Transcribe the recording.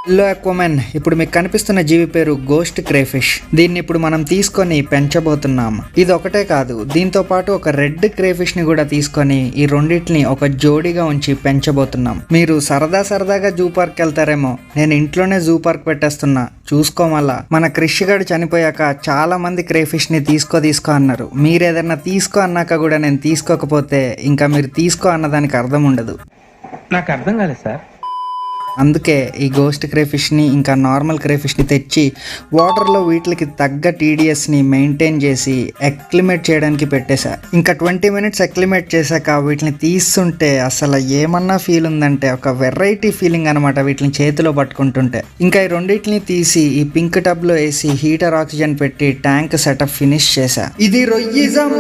Hello అక్వామెన్, ఇప్పుడు మీకు కనిపిస్తున్న జీవి పేరు గోస్ట్ క్రేఫిష్. దీన్ని ఇప్పుడు మనం తీసుకొని పెంచబోతున్నాం. ఇది ఒకటే కాదు, దీంతో పాటు ఒక రెడ్ క్రేఫిష్ ని కూడా తీసుకొని ఈ రెండింటిని ఒక జోడీగా ఉంచి పెంచబోతున్నాం. మీరు సరదాగా జూ పార్క్ వెళ్తారేమో, నేను ఇంట్లోనే జూ పార్క్ పెట్టేస్తున్నా చూసుకోమల్లా. మన క్రిష్ గడు చనిపోయాక చాలా మంది క్రేఫిష్ ని తీసుకో అన్నారు. మీరు ఏదైనా తీసుకో అన్నాక కూడా నేను తీసుకోకపోతే ఇంకా మీరు తీసుకో అన్నదానికి అర్థం ఉండదు. నాకు అర్థం కాలేదు సార్. అందుకే ఈ గోస్ట్ క్రేఫిష్ని ఇంకా నార్మల్ క్రేఫిష్ని తెచ్చి వాటర్లో వీటికి తగ్గ టీడీఎస్ని మెయింటైన్ చేసి అక్లిమేట్ చేయడానికి పెట్టేశా. ఇంకా 20 minutes అక్లిమేట్ చేశాక వీటిని తీస్తుంటే అసలు ఏమన్నా ఫీల్ ఉందంటే ఒక వెరైటీ ఫీలింగ్ అనమాట వీటిని చేతిలో పట్టుకుంటుంటే. ఇంకా ఈ రెండింటిని తీసి ఈ పింక్ టబ్లో వేసి హీటర్ ఆక్సిజన్ పెట్టి ట్యాంక్ సెటప్ ఫినిష్ చేశా. ఇది రొయ్యిజం.